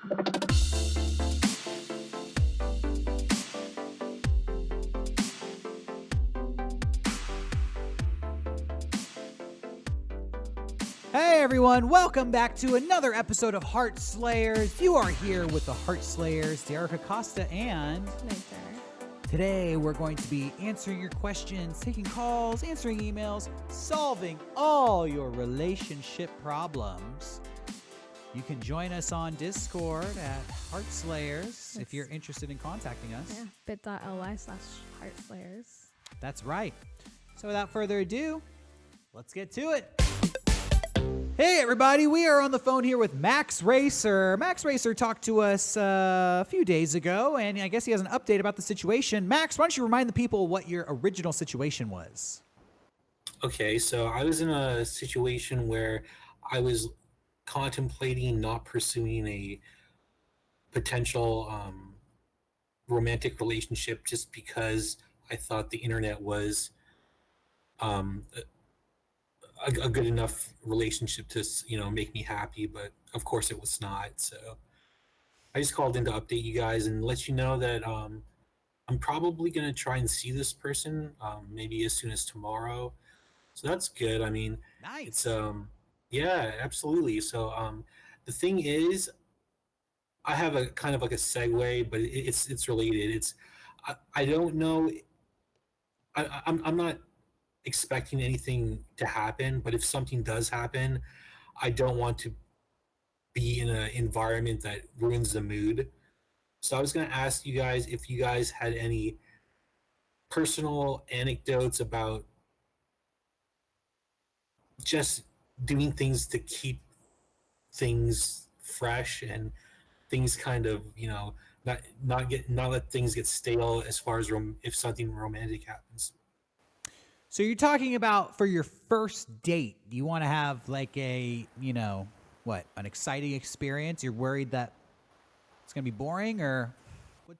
Hey everyone, welcome back to another episode of Heartslayers. You are here with the Heartslayers, Derrick Acosta, and today we're going to be answering your questions, taking calls, answering emails, solving all your relationship problems. You can join us on Discord at Heartslayers if you're interested in contacting us. Yeah, bit.ly/Heartslayers. That's right. So without further ado, let's get to it. Hey everybody, we are on the phone here with Max Racer. Max Racer talked to us a few days ago, and I guess he has an update about the situation. Max, why don't you remind the people what your original situation was? Okay, so I was in a situation where I was contemplating not pursuing a potential romantic relationship just because I thought the internet was a good enough relationship to make me happy, but of course it was not. So I just called in to update you guys and let you know that I'm probably gonna try and see this person maybe as soon as tomorrow. So that's good. I mean, Nice. it's yeah, absolutely. So the thing is, I have a kind of like a segue, but it's related. I don't know. I'm not expecting anything to happen, but if something does happen, I don't want to be in an environment that ruins the mood. So I was going to ask you guys if you guys had any personal anecdotes about just doing things to keep things fresh and things kind of, not let things get stale as far as if something romantic happens. So you're talking about for your first date, do you want to have like an exciting experience? You're worried that it's going to be boring, or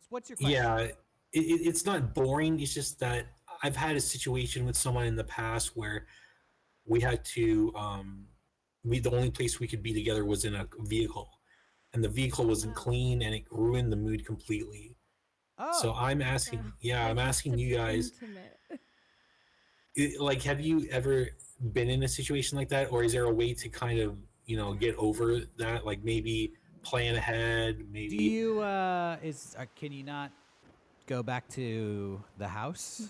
what's your question? Yeah, it's not boring. It's just that I've had a situation with someone in the past where we had to, the only place we could be together was in a vehicle, and the vehicle wasn't clean and it ruined the mood completely. So I'm asking you guys, have you ever been in a situation like that, or is there a way to kind of get over that, like maybe plan ahead? Maybe do you can you not go back to the house?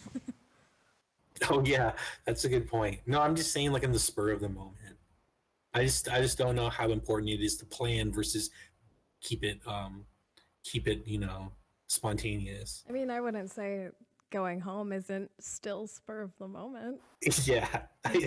Oh yeah, that's a good point. No, I'm just saying, like, in the spur of the moment. I just don't know how important it is to plan versus keep it spontaneous. I mean, I wouldn't say going home isn't still spur of the moment. Yeah, I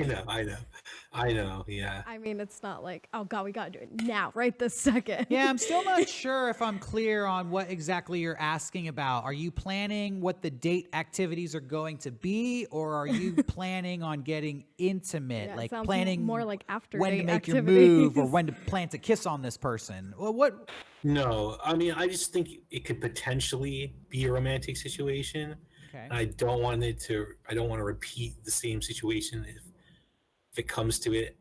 know. Yeah. I mean, it's not like, oh God, we gotta do it now, right this second. Yeah, I'm still not sure if I'm clear on what exactly you're asking about. Are you planning what the date activities are going to be, or are you planning on getting intimate? Yeah, like sounds planning more like after when to date make activities. your move, or when to plan to kiss on this person? Well, what? No, I mean, I just think it could potentially be a romantic situation. Okay. And I don't want to repeat the same situation if it comes to it,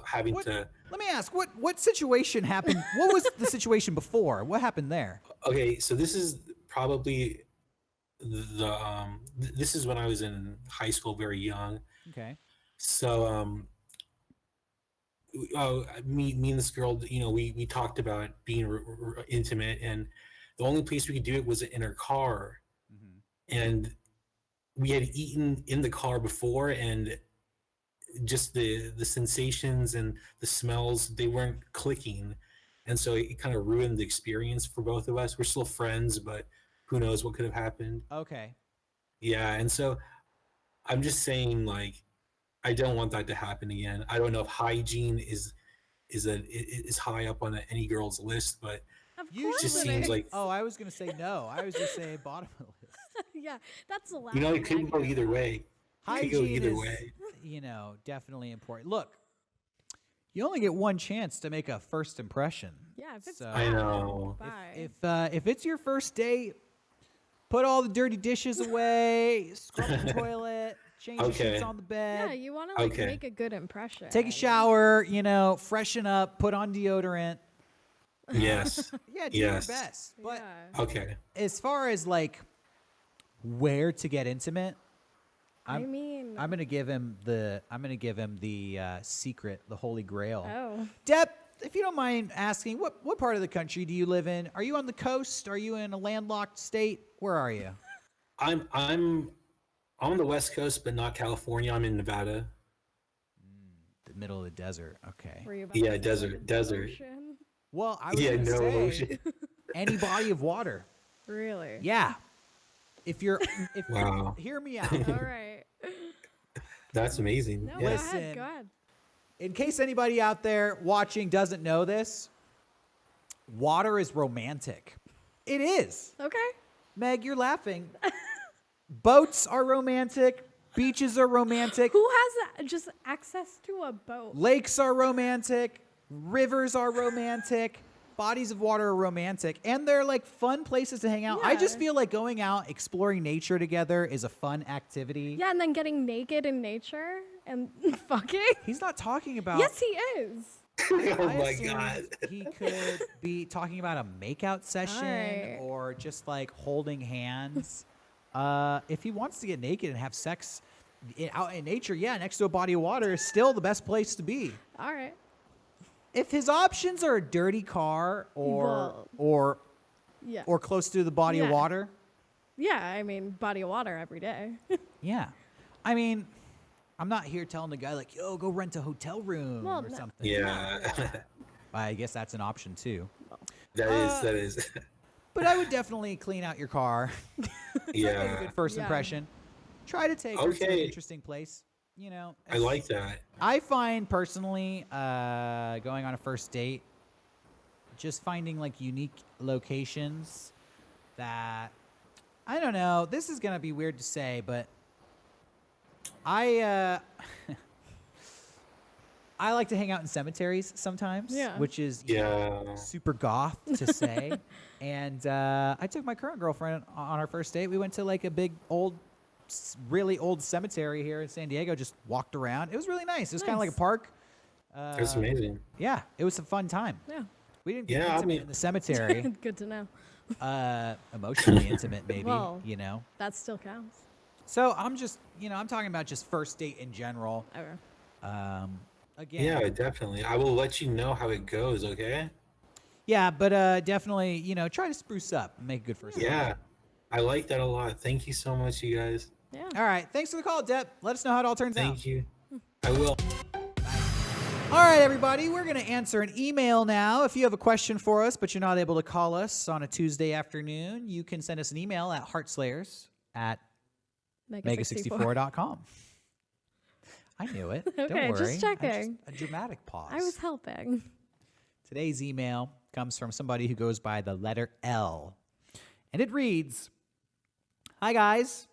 having to. Let me ask, what situation happened? What was the situation before? What happened there? Okay, so this is probably this is when I was in high school, very young. Okay. So me and this girl, we talked about being intimate, and the only place we could do it was in her car. And we had eaten in the car before, and just the sensations and the smells, they weren't clicking, and so it kind of ruined the experience for both of us. We're still friends, but who knows what could have happened. Okay. Yeah, and so I'm just saying, like, I don't want that to happen again. I don't know if hygiene is high up on any girl's list, but It just seems like, Oh, I was gonna say no. I was just saying bottom of the list. Yeah, that's the last. it could go either way. Hygiene is, definitely important. Look, you only get one chance to make a first impression. Yeah, if it's So, I know. if it's your first date, put all the dirty dishes away, scrub the toilet, change the sheets on the bed. Yeah, you want to make a good impression. Take a shower, freshen up, put on deodorant. Yes. Yeah, do your Yes. best. But Yeah. Okay. as far as like where to get intimate, I mean, I'm gonna give him the secret, the holy grail. oh, Deb, if you don't mind asking, what part of the country do you live in? Are you on the coast? Are you in a landlocked state? Where are you? I'm on the West Coast, but not California. I'm in Nevada. The middle of the desert. Okay. were you about Yeah, to say, like, desert. ocean? Well, I was Yeah, gonna no say ocean. any body of water. Really? Yeah. If Wow. hear me out. All right. That's amazing. No, Yeah. go Listen. ahead. Go ahead. In case anybody out there watching doesn't know this, water is romantic. It is. Okay. Meg, you're laughing. Boats are romantic. Beaches are romantic. Who has just access to a boat? Lakes are romantic. Rivers are romantic. Bodies of water are romantic. And they're like fun places to hang out. I just Yeah. feel like going out, exploring nature together is a fun activity. Yeah, and then getting naked in nature and fucking. He's not talking about. Yes, he is. Oh I my assumed God. He could be talking about a makeout session Alright. or just like holding hands. If he wants to get naked and have sex out in nature, yeah, next to a body of water is still the best place to be. All right. If his options are a dirty car Well, or Yeah. close to the body of Yeah. water, Yeah, I mean, body of water every day. yeah. I mean, I'm not here telling the guy like, "Yo, go rent a hotel room Well, or no. something." Yeah. I guess that's an option too. That is. But I would definitely clean out your car. Yeah. Good first Yeah. impression. Try to take her to an Okay. interesting place. You know, I like that. I find personally going on a first date, just finding like unique locations that I don't know. This is gonna be weird to say, but I I like to hang out in cemeteries sometimes, Yeah. which is Yeah. super goth to say. And I took my current girlfriend on our first date. We went to like a big really old cemetery here in San Diego. Just walked around. It was really nice. It was kind of like a Nice. park. That's amazing. Yeah, it was a fun time. Yeah. We didn't get Yeah, I intimate mean- in the cemetery. Good to know. Emotionally intimate, maybe. Well. You know. That still counts. So I'm just, I'm talking about just first date in general. Okay. Again. Yeah, definitely. I will let you know how it goes, okay? Yeah, but definitely, try to spruce up and make a good first date. Yeah. I like that a lot. Thank you so much, you guys. Yeah. All right. Thanks for the call, Depp. Let us know how it all turns out. Thank you. I will. All right, everybody, we're going to answer an email now. If you have a question for us, but you're not able to call us on a Tuesday afternoon, you can send us an email at heartslayers@mega64.com. I knew it. Don't Okay, worry. just checking. A dramatic pause. I was helping. Today's email comes from somebody who goes by the letter L. And it reads, "Hi, guys.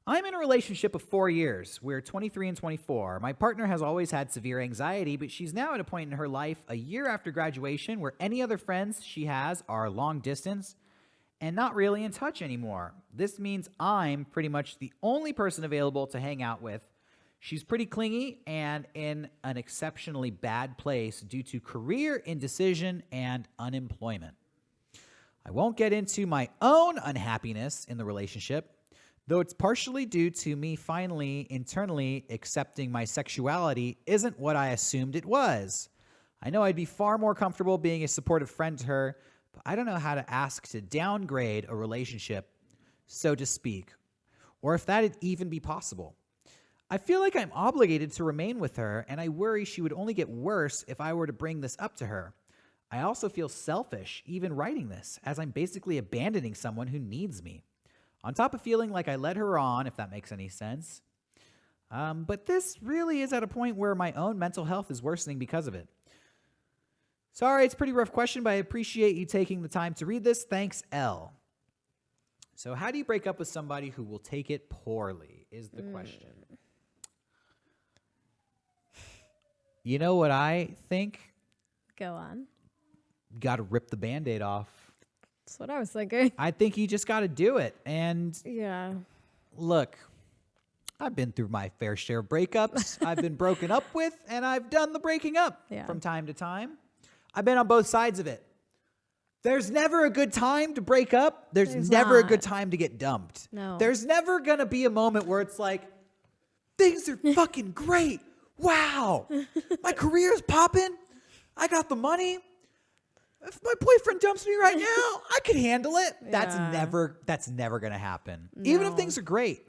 I'm in a relationship of 4 years. We're 23 and 24. My partner has always had severe anxiety, but she's now at a point in her life a year after graduation where any other friends she has are long distance and not really in touch anymore. This means I'm pretty much the only person available to hang out with. She's pretty clingy and in an exceptionally bad place due to career indecision and unemployment. I won't get into my own unhappiness in the relationship, though it's partially due to me finally internally accepting my sexuality isn't what I assumed it was. I know I'd be far more comfortable being a supportive friend to her, but I don't know how to ask to downgrade a relationship, so to speak, or if that'd even be possible. I feel like I'm obligated to remain with her, and I worry she would only get worse if I were to bring this up to her. I also feel selfish even writing this, as I'm basically abandoning someone who needs me. On top of feeling like I led her on, if that makes any sense. But this really is at a point where my own mental health is worsening because of it. Sorry, it's a pretty rough question, but I appreciate you taking the time to read this. Thanks, L." So how do you break up with somebody who will take it poorly is the question. You know what I think? Go on. Got to rip the Band-Aid off. That's what I was thinking. I think you just got to do it. And Yeah. look, I've been through my fair share of breakups. I've been broken up with, and I've done the breaking up Yeah. from time to time. I've been on both sides of it. There's never a good time to break up. There's never a good time to get dumped. No. There's never going to be a moment where it's like, things are fucking great. Wow. My career's popping. I got the money. If my boyfriend dumps me right now, I could handle it. That's never going to happen. No. Even if things are great.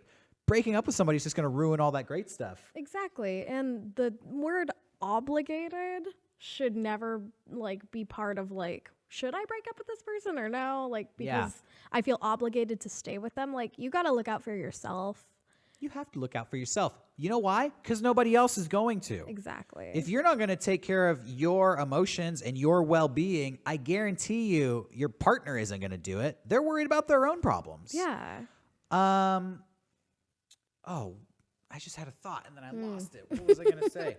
Breaking up with somebody is just going to ruin all that great stuff. Exactly. And the word obligated should never like be part of like, should I break up with this person or no? Like, because I feel obligated to stay with them. Like, you got to look out for yourself. You have to look out for yourself. You know why? Because nobody else is going to. Exactly. If you're not going to take care of your emotions and your well-being, I guarantee you your partner isn't going to do it. They're worried about their own problems. Yeah. Oh, I just had a thought and then I lost it. What was I going to say?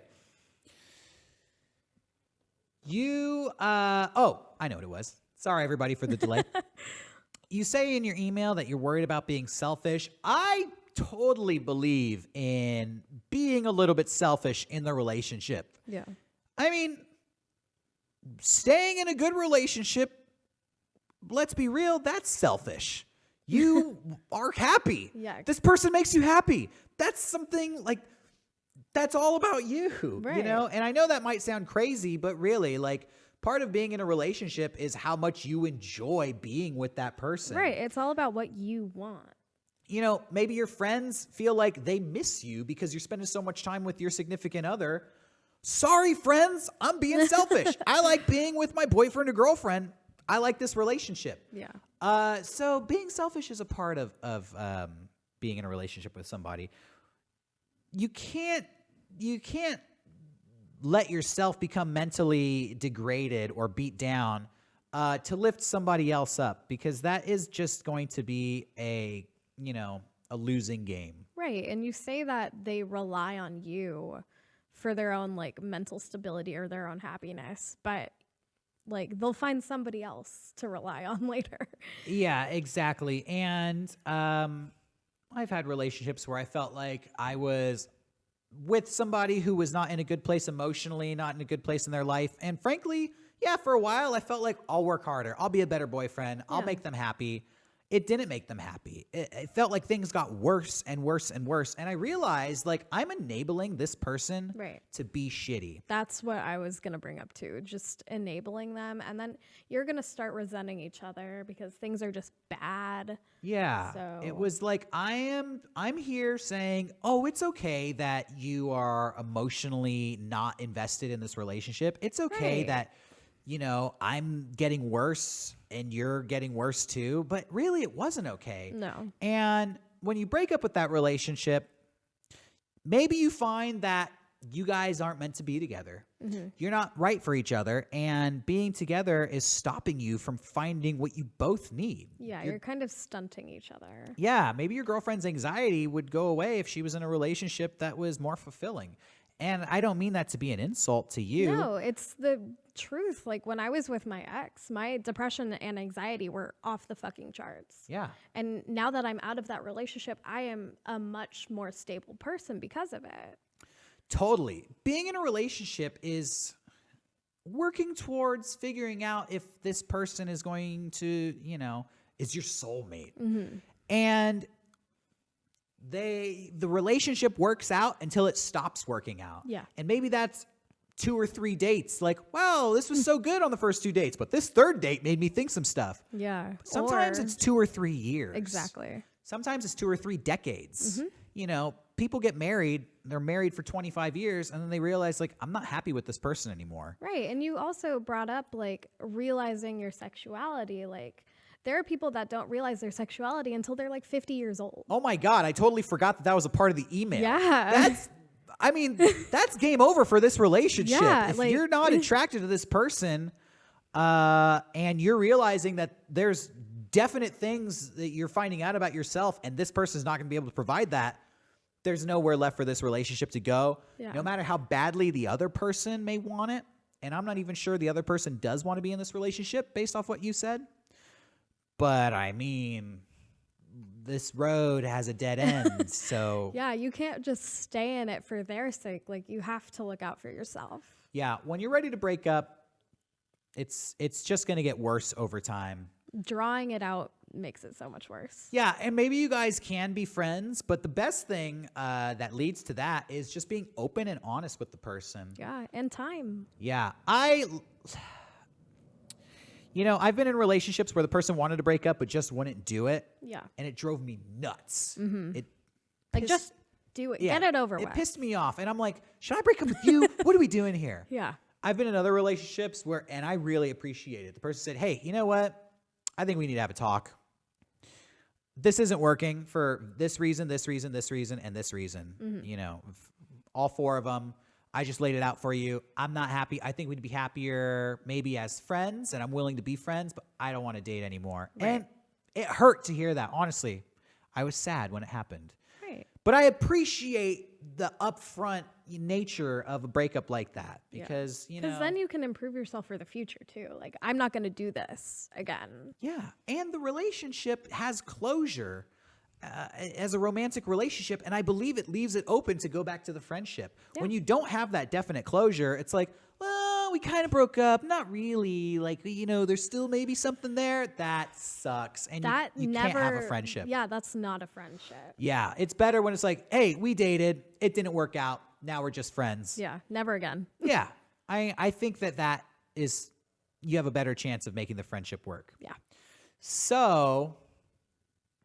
I know what it was. Sorry, everybody, for the delay. You say in your email that you're worried about being selfish. I totally believe in being a little bit selfish in the relationship. Yeah. I mean, staying in a good relationship, let's be real, that's selfish. You are happy. Yeah. This person makes you happy. That's something like, that's all about you, right. you know? And I know that might sound crazy, but really, like, part of being in a relationship is how much you enjoy being with that person. Right. It's all about what you want. You know, maybe your friends feel like they miss you because you're spending so much time with your significant other. Sorry, friends, I'm being selfish. I like being with my boyfriend or girlfriend. I like this relationship. Yeah. So being selfish is a part of being in a relationship with somebody. You can't let yourself become mentally degraded or beat down to lift somebody else up, because that is just going to be a losing game. Right. And you say that they rely on you for their own like mental stability or their own happiness, but like they'll find somebody else to rely on later. Yeah, exactly. And I've had relationships where I felt like I was with somebody who was not in a good place emotionally, not in a good place in their life. And frankly, yeah, for a while I felt like I'll work harder. I'll be a better boyfriend. I'll make them happy. It didn't make them happy. It felt like things got worse and worse and worse. And I realized, like, I'm enabling this person to be shitty. That's what I was going to bring up too. Just enabling them. And then you're going to start resenting each other because things are just bad. Yeah. So it was like, I'm here saying, oh, it's okay that you are emotionally not invested in this relationship. It's okay that, I'm getting worse and you're getting worse too, but really it wasn't okay. No. And when you break up with that relationship, maybe you find that you guys aren't meant to be together. Mm-hmm. You're not right for each other, and being together is stopping you from finding what you both need. Yeah, you're kind of stunting each other. Yeah, maybe your girlfriend's anxiety would go away if she was in a relationship that was more fulfilling. And I don't mean that to be an insult to you. No, it's the truth. Like when I was with my ex, my depression and anxiety were off the fucking charts. Yeah. And now that I'm out of that relationship, I am a much more stable person because of it. Totally. Being in a relationship is working towards figuring out if this person is going to, is your soulmate. Mm-hmm. And the relationship works out until it stops working out. Yeah. And maybe that's 2 or 3 dates. Like, wow, this was so good on the first 2 dates, but this third date made me think some stuff. Yeah. Sometimes it's 2 or 3 years. Exactly. Sometimes it's 2 or 3 decades. Mm-hmm. People get married, they're married for 25 years, and then they realize, like, I'm not happy with this person anymore. Right. And you also brought up, like, realizing your sexuality. Like, there are people that don't realize their sexuality until they're like 50 years old. Oh my God, I totally forgot that was a part of the email. Yeah. That's game over for this relationship. Yeah, if you're not attracted to this person, and you're realizing that there's definite things that you're finding out about yourself, and this person's not going to be able to provide that, there's nowhere left for this relationship to go. Yeah. No matter how badly the other person may want it, and I'm not even sure the other person does want to be in this relationship based off what you said. But I mean, this road has a dead end, so... Yeah, you can't just stay in it for their sake. Like, you have to look out for yourself. Yeah, when you're ready to break up, it's just going to get worse over time. Drawing it out makes it so much worse. Yeah, and maybe you guys can be friends, but the best thing that leads to that is just being open and honest with the person. Yeah, and time. Yeah, I've been in relationships where the person wanted to break up but just wouldn't do it. Yeah. And it drove me nuts. Just do it. Get it over with. It pissed me off. And I'm like, should I break up with you? What are we doing here? Yeah. I've been in other relationships and I really appreciate it. The person said, hey, you know what? I think we need to have a talk. This isn't working for this reason, this reason, this reason, and this reason. All 4 of them. I just laid it out for you. I'm not happy. I think we'd be happier maybe as friends, and I'm willing to be friends, but I don't want to date anymore. Right. And it hurt to hear that. Honestly, I was sad when it happened. Right. But I appreciate the upfront nature of a breakup like that because, Because then you can improve yourself for the future, too. Like, I'm not going to do this again. Yeah. And the relationship has closure. As a romantic relationship, and I believe it leaves it open to go back to the friendship. Yeah. When you don't have that definite closure, it's like, well, we kind of broke up. Not really. Like, there's still maybe something there. That sucks. And you can't have a friendship. Yeah, that's not a friendship. Yeah, it's better when it's like, hey, we dated. It didn't work out. Now we're just friends. Yeah, never again. Yeah, I think that is, you have a better chance of making the friendship work. Yeah. So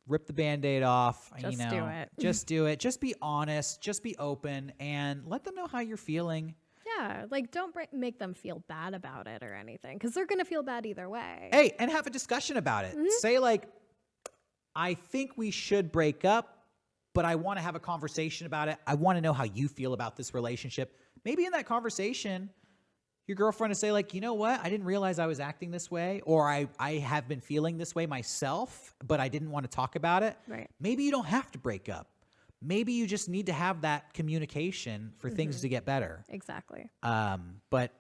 rip the Band-Aid off. Just do it. Just do it. Just be honest. Just be open and let them know how you're feeling. Yeah, like don't make them feel bad about it or anything because they're going to feel bad either way. Hey, and have a discussion about it. Say like, I think we should break up, but I want to have a conversation about it. I want to know how you feel about this relationship. Maybe in that conversation, your girlfriend will say like, you know what? I didn't realize I was acting this way, or I have been feeling this way myself, but I didn't want to talk about it. Right. Maybe you don't have to break up. Maybe you just need to have that communication for things to get better. Exactly. But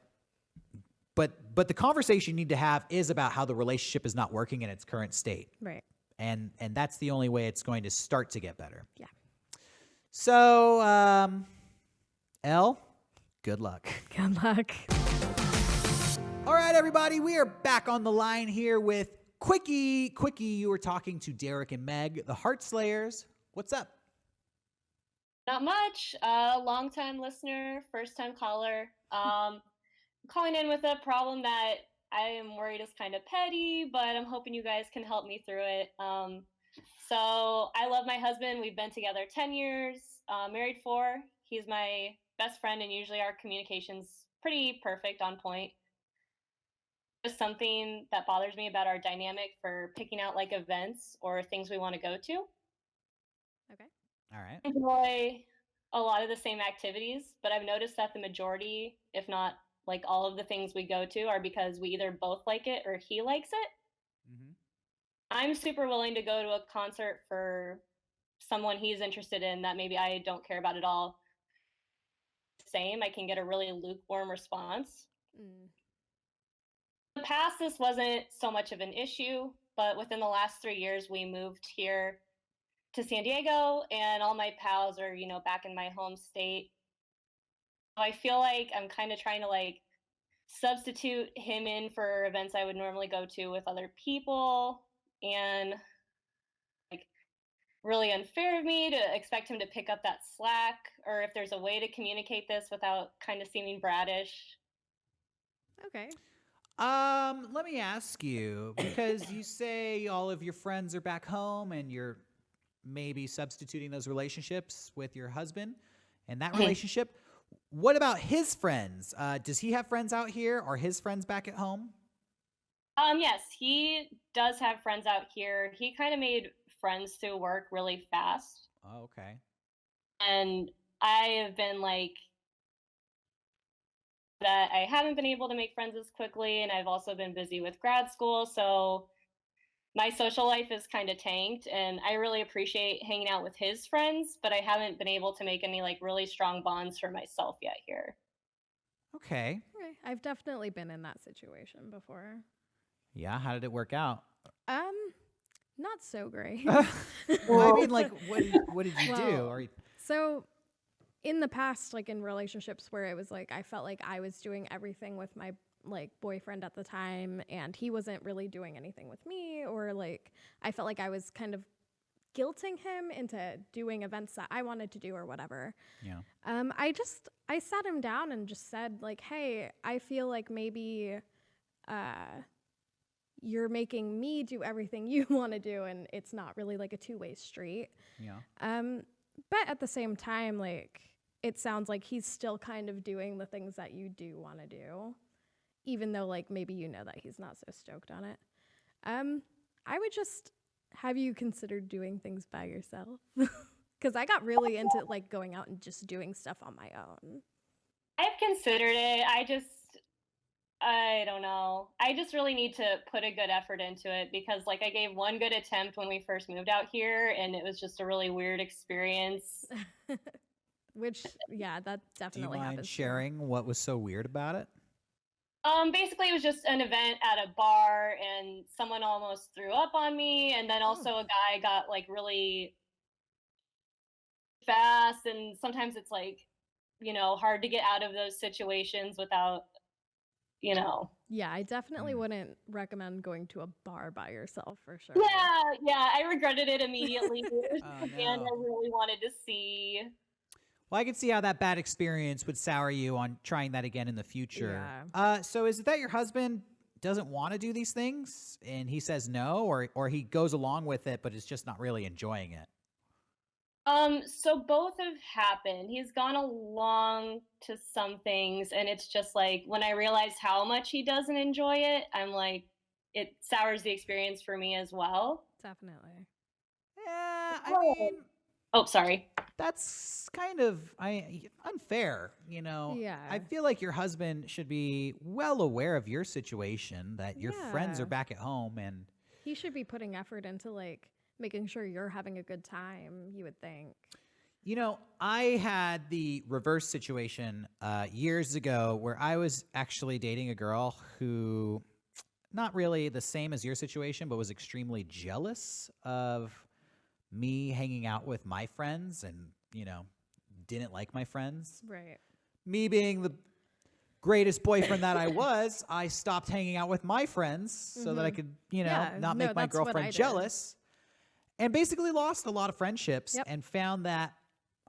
the conversation you need to have is about how the relationship is not working in its current state. Right. And that's the only way it's going to start to get better. Yeah. So, Elle, good luck. Good luck. All right, everybody, we are back on the line here with Quickie. Quickie, you were talking to Derrick and Meg, the Heartslayers. What's up? Not much. Long-time listener, first-time caller. Calling in with a problem that I am worried is kind of petty, but I'm hoping you guys can help me through it. So I love my husband. We've been together 10 years, married 4. He's my best friend, and usually our communication's pretty perfect, on point. Just something that bothers me about our dynamic for picking out like events or things we want to go to. Okay. All right. I enjoy a lot of the same activities, but I've noticed that the majority, if not like all of the things we go to, are because we either both like it or he likes it. Mm-hmm. I'm super willing to go to a concert for someone he's interested in that maybe I don't care about at all. Same, I can get a really lukewarm response. In the past, this wasn't so much of an issue, but within the last 3 years, we moved here to San Diego, and all my pals are, back in my home state. So I feel like I'm kind of trying to like substitute him in for events I would normally go to with other people, and like really unfair of me to expect him to pick up that slack, or if there's a way to communicate this without kind of seeming bratish. Okay. Let me ask you, because you say all of your friends are back home and you're maybe substituting those relationships with your husband and that relationship. What about his friends? Does he have friends out here? Are his friends back at home? Yes, he does have friends out here. He kind of made friends through work really fast. Oh, okay. And I have been like that I haven't been able to make friends as quickly, and I've also been busy with grad school, so my social life is kind of tanked, and I really appreciate hanging out with his friends, but I haven't been able to make any like really strong bonds for myself yet here. Okay. I've definitely been in that situation before. Yeah, how did it work out? Not so great. Well, I mean, like, what did you do? Or so in the past, like in relationships where it was like I felt like I was doing everything with my like boyfriend at the time, and he wasn't really doing anything with me, or like I felt like I was kind of guilting him into doing events that I wanted to do or whatever. Yeah. I sat him down and just said like, hey, I feel like maybe you're making me do everything you want to do, and it's not really like a two-way street. Yeah. But at the same time, like, it sounds like he's still kind of doing the things that you do want to do, even though like maybe you know that he's not so stoked on it. I would just have you considered doing things by yourself, because I got really into like going out and just doing stuff on my own. I've considered it. I don't know. I just really need to put a good effort into it, because like I gave one good attempt when we first moved out here, and it was just a really weird experience. Which, yeah, that Do you definitely mind happens. sharing what was so weird about it? Basically it was just an event at a bar, and someone almost threw up on me, and then also a guy got like really fast, and sometimes it's like, hard to get out of those situations without, Yeah, I definitely wouldn't recommend going to a bar by yourself for sure. Yeah, I regretted it immediately. It was Oh, a band no. I really wanted to see. Well, I can see how that bad experience would sour you on trying that again in the future. Yeah. So is it that your husband doesn't want to do these things and he says no, or he goes along with it but is just not really enjoying it? So both have happened. He's gone along to some things, and it's just like when I realize how much he doesn't enjoy it, I'm like, it sours the experience for me as well. Definitely. Yeah, I mean, Oh, sorry. that's kind of unfair, Yeah. I feel like your husband should be well aware of your situation, that your friends Yeah. are back at home, and He should be putting effort into like making sure you're having a good time, you would think. I had the reverse situation years ago where I was actually dating a girl who, not really the same as your situation, but was extremely jealous of me hanging out with my friends and, didn't like my friends. Right. Me being the greatest boyfriend that I was, I stopped hanging out with my friends so that I could, Yeah, not no, make my that's what I girlfriend did. jealous. And basically lost a lot of friendships Yep. and found that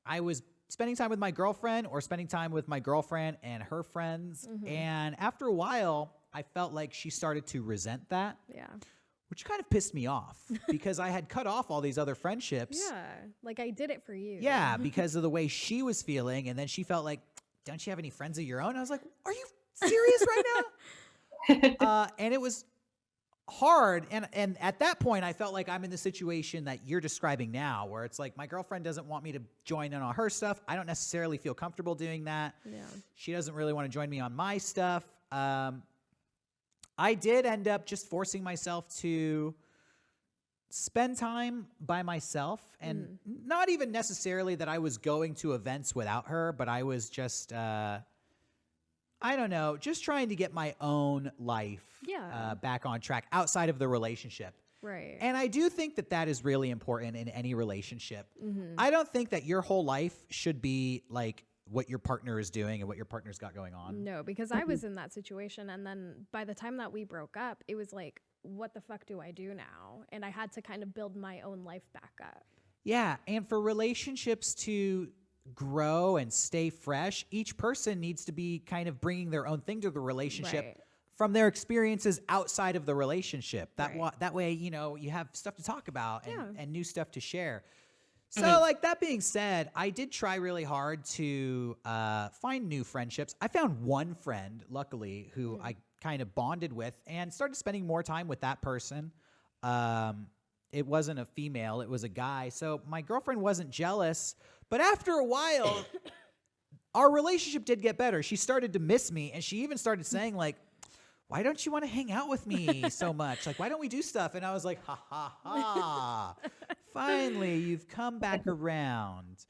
I was spending time with my girlfriend or spending time with my girlfriend and her friends. And after a while, I felt like she started to resent that, Yeah. which kind of pissed me off because I had cut off all these other friendships. Yeah. Like I did it for you. Yeah, because of the way she was feeling. And then she felt like, don't you have any friends of your own? I was like, are you serious right now? And it was hard. And at that point, I felt like I'm in the situation that you're describing now, where it's like my girlfriend doesn't want me to join in on her stuff. I don't necessarily feel comfortable doing that. Yeah. She doesn't really want to join me on my stuff. I did end up just forcing myself to spend time by myself, and not even necessarily that I was going to events without her, but I was just, I don't know, just trying to get my own life back on track outside of the relationship. Right. And I do think that that is really important in any relationship. I don't think that your whole life should be like what your partner is doing and what your partner's got going on. No, because I was in that situation, and then by the time that we broke up, it was like, what the fuck do I do now? And I had to kind of build my own life back up. Yeah, and for relationships to grow and stay fresh, each person needs to be kind of bringing their own thing to the relationship Right. from their experiences outside of the relationship. Right. That way, you have stuff to talk about and new stuff to share. So, like that being said, I did try really hard to find new friendships. I found one friend, luckily, who I kind of bonded with and started spending more time with that person. It wasn't a female, it was a guy. So my girlfriend wasn't jealous. But after a while, our relationship did get better. She started to miss me, and she even started saying, like, why don't you want to hang out with me so much? Like, why don't we do stuff? And I was like, ha, ha, ha. Finally, you've come back around.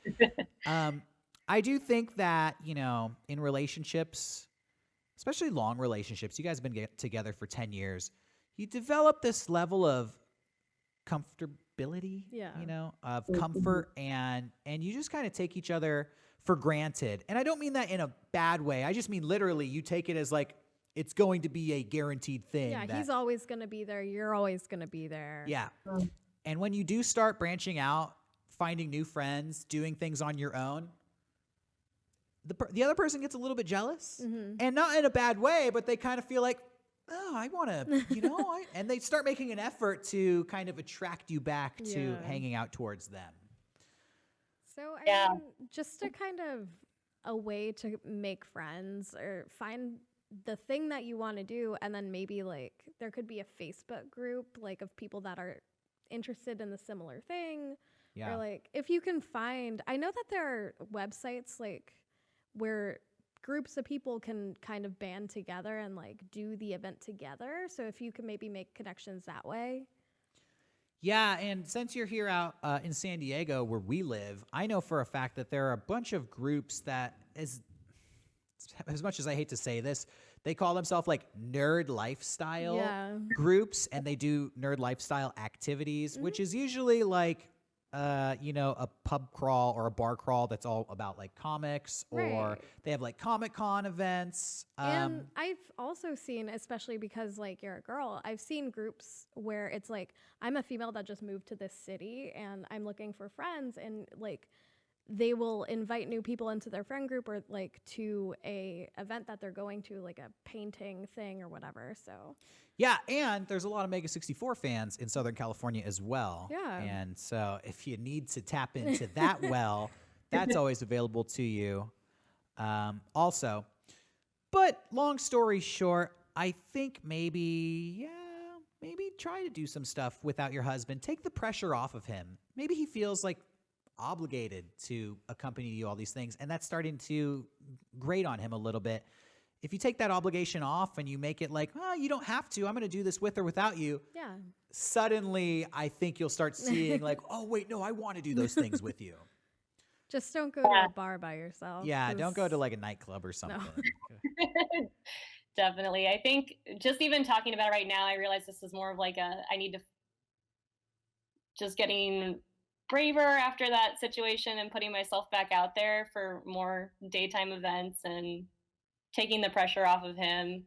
I do think that, in relationships, especially long relationships, you guys have been together for 10 years, you develop this level of comfortability, of comfort, and you just kind of take each other for granted. And I don't mean that in a bad way. I just mean literally you take it as like, it's going to be a guaranteed thing. Yeah, that, he's always going to be there. You're always going to be there. Yeah. And when you do start branching out, finding new friends, doing things on your own, the other person gets a little bit jealous, and not in a bad way, but they kind of feel like, oh, I want to, and they start making an effort to kind of attract you back to hanging out towards them. So, I mean, just a kind of a way to make friends or find the thing that you want to do, and then maybe like there could be a Facebook group like of people that are interested in the similar thing. Or like if you can find, I know that there are websites like where groups of people can kind of band together and like do the event together. So if you can maybe make connections that way. Yeah, and since you're here out in San Diego where we live, I know for a fact that there are a bunch of groups that, as much as I hate to say this, they call themselves like nerd lifestyle groups, and they do nerd lifestyle activities, which is usually like a pub crawl or a bar crawl that's all about like comics, or they have like Comic-Con events. And I've also seen, especially because like you're a girl, I've seen groups where it's like, I'm a female that just moved to this city and I'm looking for friends, and like they will invite new people into their friend group or like to a event that they're going to, like a painting thing or whatever. So yeah, and there's a lot of Mega 64 fans in Southern California as well. Yeah. And so if you need to tap into that well, that's always available to you. Also, but long story short, I think maybe try to do some stuff without your husband. Take the pressure off of him. Maybe he feels like obligated to accompany you all these things, and that's starting to grate on him a little bit. If you take that obligation off and you make it like, oh, you don't have to, I'm going to do this with or without you. yeah, Suddenly, I think you'll start seeing like, oh, wait, no, I want to do those things with you. just don't go to a bar by yourself. Yeah, don't go to like a nightclub or something. No. Definitely. I think just even talking about it right now, I realize this is more of like I need to just getting braver after that situation and putting myself back out there for more daytime events and taking the pressure off of him.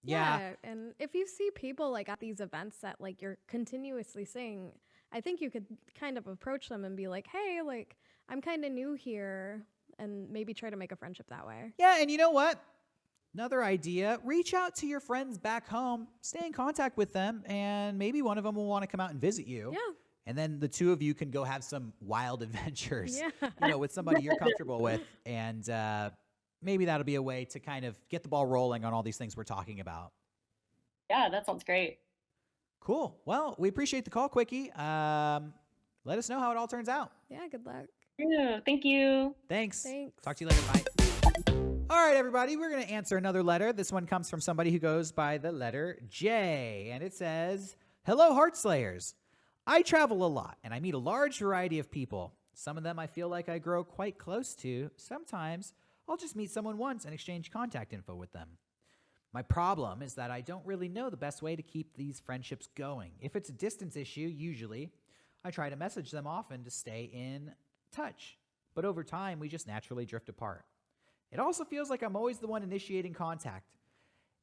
Yeah. And if you see people like at these events that like you're continuously seeing, I think you could kind of approach them and be like, hey, like I'm kind of new here, and maybe try to make a friendship that way. Yeah, and you know what? Another idea, reach out to your friends back home, stay in contact with them, and maybe one of them will want to come out and visit you. Yeah. And then the two of you can go have some wild adventures, Yeah. with somebody you're comfortable with. And maybe that'll be a way to kind of get the ball rolling on all these things we're talking about. Yeah, that sounds great. Cool. Well, we appreciate the call, Quickie. Let us know how it all turns out. Yeah, good luck. Yeah, thank you. Thanks. Thanks. Talk to you later. Bye. All right, everybody, we're going to answer another letter. This one comes from somebody who goes by the letter J, and it says, hello, Heartslayers. I travel a lot, and I meet a large variety of people. Some of them I feel like I grow quite close to. Sometimes I'll just meet someone once and exchange contact info with them. My problem is that I don't really know the best way to keep these friendships going. If it's a distance issue, usually, I try to message them often to stay in touch. But over time, we just naturally drift apart. It also feels like I'm always the one initiating contact.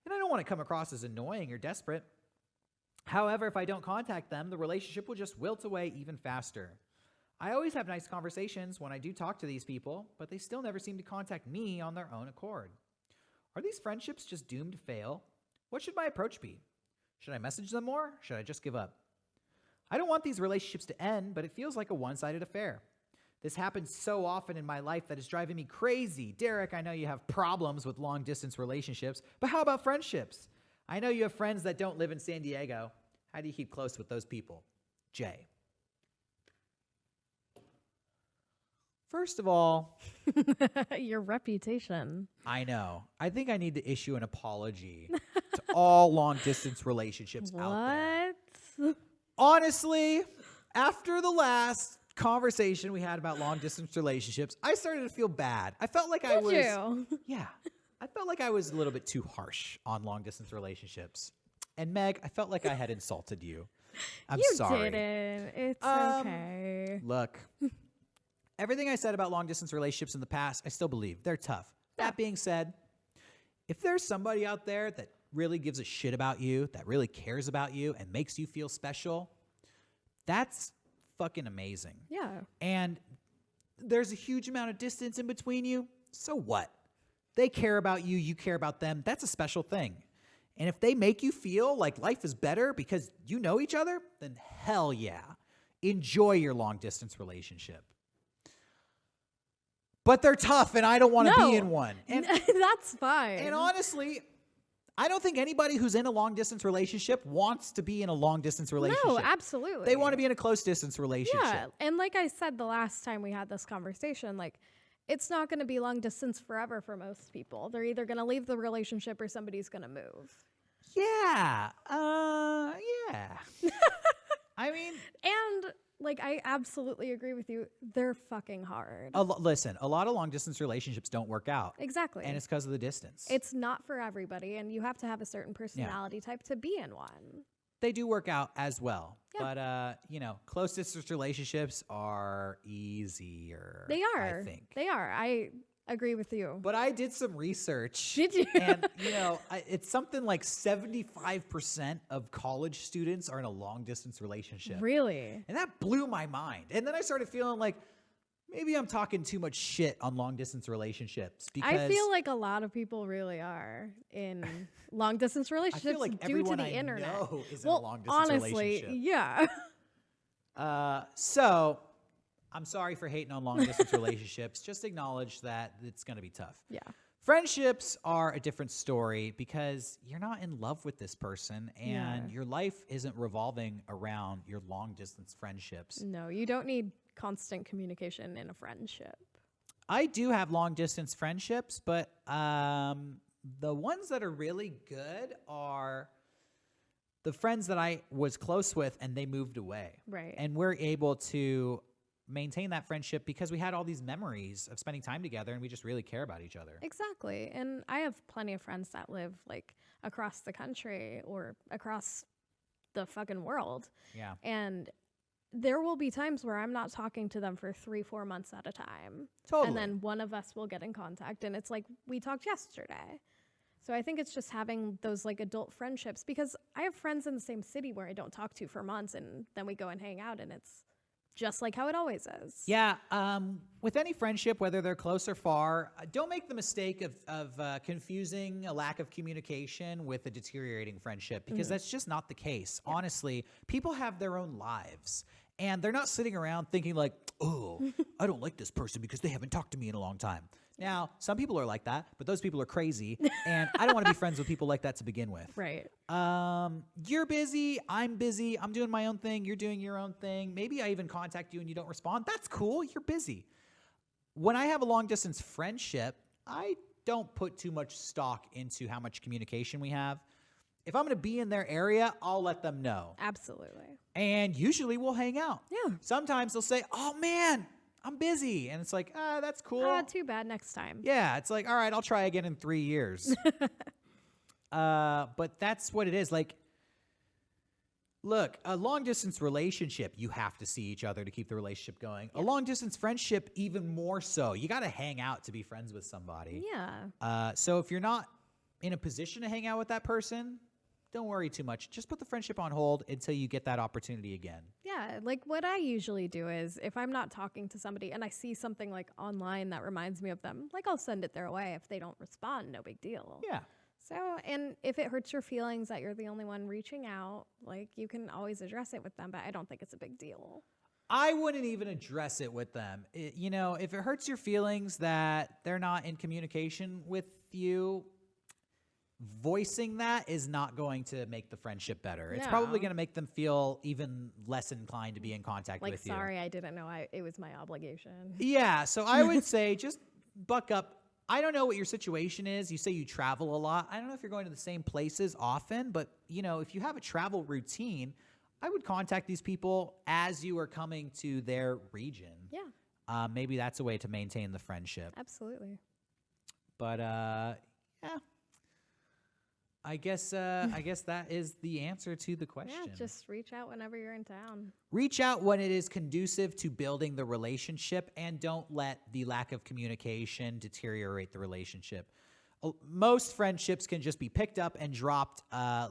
And I don't want to come across as annoying or desperate. However, if I don't contact them, the relationship will just wilt away even faster. I always have nice conversations when I do talk to these people, but they still never seem to contact me on their own accord. Are these friendships just doomed to fail? What should my approach be? Should I message them more? Should I just give up? I don't want these relationships to end, but it feels like a one-sided affair. This happens so often in my life that it's driving me crazy. Derrick, I know you have problems with long-distance relationships, but how about friendships? I know you have friends that don't live in San Diego. How do you keep close with those people? Jay. First of all, your reputation. I know. I think I need to issue an apology to all long-distance relationships out there. What? Honestly, after the last conversation we had about long-distance relationships, I started to feel bad. I felt like I was... Yeah. I felt like I was a little bit too harsh on long-distance relationships. And Meg, I felt like I had insulted you. I'm sorry. You didn't. It's okay. Look, everything I said about long-distance relationships in the past, I still believe. They're tough. That being said, if there's somebody out there that really gives a shit about you, that really cares about you and makes you feel special, that's fucking amazing. Yeah. And there's a huge amount of distance in between you. So what? They care about you. You care about them. That's a special thing. And if they make you feel like life is better because you know each other, then hell yeah. Enjoy your long distance relationship. But they're tough and I don't want to be in one. And that's fine. And honestly, I don't think anybody who's in a long distance relationship wants to be in a long distance relationship. No, absolutely. They want to be in a close distance relationship. Yeah. And like I said the last time we had this conversation, like, it's not going to be long distance forever for most people. They're either going to leave the relationship or somebody's going to move. Yeah. Yeah. I mean, and like, I absolutely agree with you. They're fucking hard. Listen, a lot of long distance relationships don't work out. Exactly. And it's because of the distance. It's not for everybody, and you have to have a certain personality type to be in one. They do work out as well. Yeah. But, close distance relationships are easier. They are. I think. They are. I agree with you. But I did some research. Did you? And, it's something like 75% of college students are in a long distance relationship. Really? And that blew my mind. And then I started feeling like maybe I'm talking too much shit on long distance relationships. Because I feel like a lot of people really are in long distance relationships I feel like due to the I internet. know is in a long distance honestly, relationship. Yeah. So I'm sorry for hating on long distance relationships. Just acknowledge that it's going to be tough. Yeah. Friendships are a different story because you're not in love with this person and your life isn't revolving around your long distance friendships. No, you don't need constant communication in a friendship. I do have long distance friendships, but the ones that are really good are the friends that I was close with and they moved away. Right. And we're able to maintain that friendship because we had all these memories of spending time together and we just really care about each other. Exactly. And I have plenty of friends that live like across the country or across the fucking world. Yeah. And there will be times where I'm not talking to them for 3-4 months at a time. Totally. And then one of us will get in contact and it's like, we talked yesterday. So I think it's just having those like adult friendships because I have friends in the same city where I don't talk to for months and then we go and hang out and it's just like how it always is. Yeah. With any friendship, whether they're close or far, don't make the mistake of confusing a lack of communication with a deteriorating friendship because that's just not the case. Yeah. Honestly, people have their own lives and they're not sitting around thinking like, oh, I don't like this person because they haven't talked to me in a long time. Now, some people are like that, but those people are crazy, and I don't want to be friends with people like that to begin with. Right. You're busy, I'm doing my own thing, you're doing your own thing. Maybe I even contact you and you don't respond. That's cool, you're busy. When I have a long-distance friendship, I don't put too much stock into how much communication we have. If I'm going to be in their area, I'll let them know. Absolutely. And usually we'll hang out. Yeah. Sometimes they'll say, oh, man, I'm busy. And it's like, that's cool. Too bad, next time. Yeah, it's like, all right, I'll try again in 3 years. But that's what it is. Like, look, a long-distance relationship, you have to see each other to keep the relationship going. Yeah. A long-distance friendship, even more so. You got to hang out to be friends with somebody. Yeah. So if you're not in a position to hang out with that person, don't worry too much. Just put the friendship on hold until you get that opportunity again. Yeah, like what I usually do is if I'm not talking to somebody and I see something like online that reminds me of them, like I'll send it their way. If they don't respond, no big deal. Yeah. So, and if it hurts your feelings that you're the only one reaching out, like you can always address it with them, but I don't think it's a big deal. I wouldn't even address it with them. If it hurts your feelings that they're not in communication with you, voicing that is not going to make the friendship better. It's probably going to make them feel even less inclined to be in contact with you. Like, sorry, I didn't know it was my obligation. Yeah, so I would say just buck up. I don't know what your situation is. You say you travel a lot. I don't know if you're going to the same places often, but, if you have a travel routine, I would contact these people as you are coming to their region. Yeah. Maybe that's a way to maintain the friendship. Absolutely. But, yeah. I guess that is the answer to the question. Yeah, just reach out whenever you're in town. Reach out when it is conducive to building the relationship and don't let the lack of communication deteriorate the relationship. most friendships can just be picked up and dropped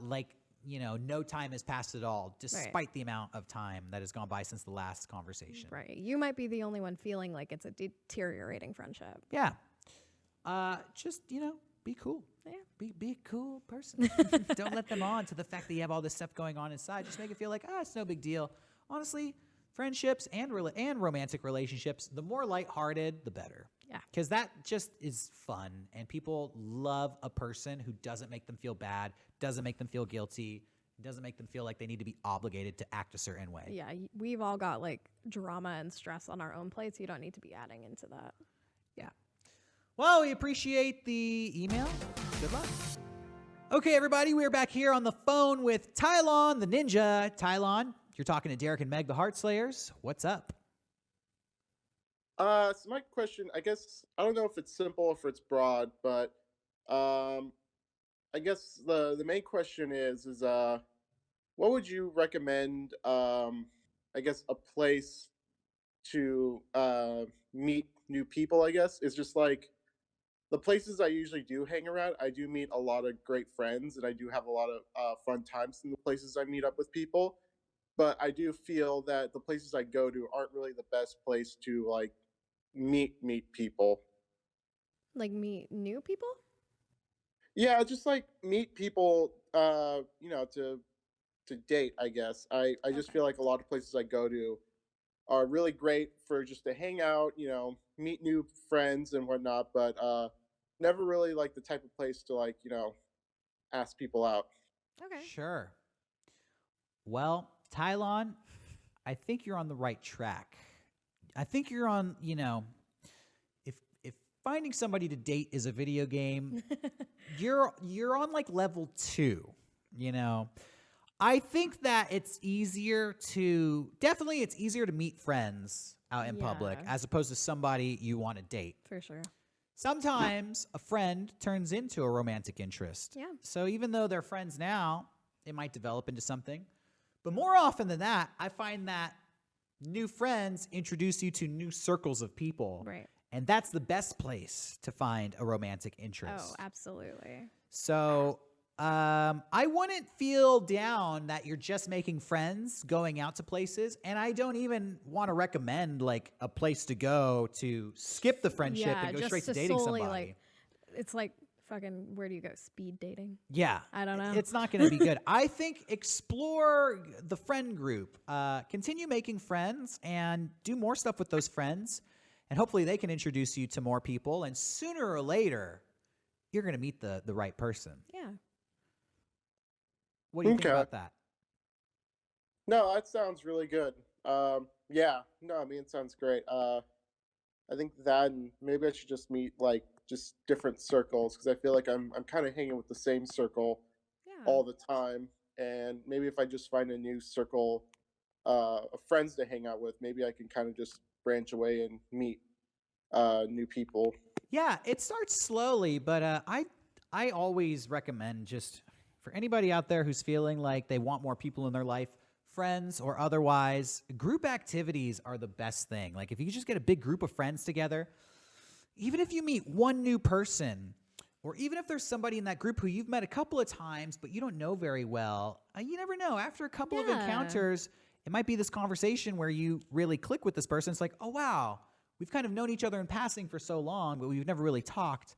like, no time has passed at all, despite the amount of time that has gone by since the last conversation. Right. You might be the only one feeling like it's a deteriorating friendship. Yeah. Just, be cool. Yeah. Be a cool person. Don't let them on to the fact that you have all this stuff going on inside. Just make it feel like, it's no big deal. Honestly, friendships and romantic relationships, the more lighthearted, the better. Yeah. Because that just is fun. And people love a person who doesn't make them feel bad, doesn't make them feel guilty, doesn't make them feel like they need to be obligated to act a certain way. Yeah. We've all got like drama and stress on our own plates. You don't need to be adding into that. Yeah. Well, we appreciate the email. Good luck. Okay, everybody, we're back here on the phone with Tylon, the ninja. Tylon, you're talking to Derrick and Meg, the Heartslayers. What's up? So my question, I guess, I don't know if it's simple or if it's broad, but I guess the main question is what would you recommend, I guess, a place to meet new people, I guess? It's just like the places I usually do hang around, I do meet a lot of great friends, and I do have a lot of fun times in the places I meet up with people. But I do feel that the places I go to aren't really the best place to like meet people. Like meet new people? Yeah, just like meet people, to date, I guess. I just feel like a lot of places I go to are really great for just to hang out, meet new friends and whatnot, but never really like the type of place to like, ask people out. Okay. Sure. Well, Tylon, I think you're on the right track. I think you're on, if finding somebody to date is a video game, you're on like level 2, I think that it's easier to meet friends out in public as opposed to somebody you want to date. For sure. Sometimes a friend turns into a romantic interest. Yeah. So even though they're friends now, it might develop into something. But more often than that, I find that new friends introduce you to new circles of people. Right. And that's the best place to find a romantic interest. Oh, absolutely. So I wouldn't feel down that you're just making friends going out to places. And I don't even want to recommend like a place to go to skip the friendship and go straight to dating somebody. It's like fucking, where do you go? Speed dating? Yeah. I don't know. It's not going to be good. I think explore the friend group. Continue making friends and do more stuff with those friends. And hopefully they can introduce you to more people. And sooner or later, you're going to meet the right person. Yeah. What do you think about that? No, that sounds really good. Yeah, no, I mean, it sounds great. I think that, and maybe I should just meet like just different circles, because I feel like I'm kind of hanging with the same circle all the time. And maybe if I just find a new circle of friends to hang out with, maybe I can kind of just branch away and meet new people. Yeah, it starts slowly, but I always recommend, just for anybody out there who's feeling like they want more people in their life, friends or otherwise, group activities are the best thing. Like if you just get a big group of friends together, even if you meet one new person, or even if there's somebody in that group who you've met a couple of times but you don't know very well, you never know. After a couple of encounters, it might be this conversation where you really click with this person. It's like, oh wow, we've kind of known each other in passing for so long, but we've never really talked.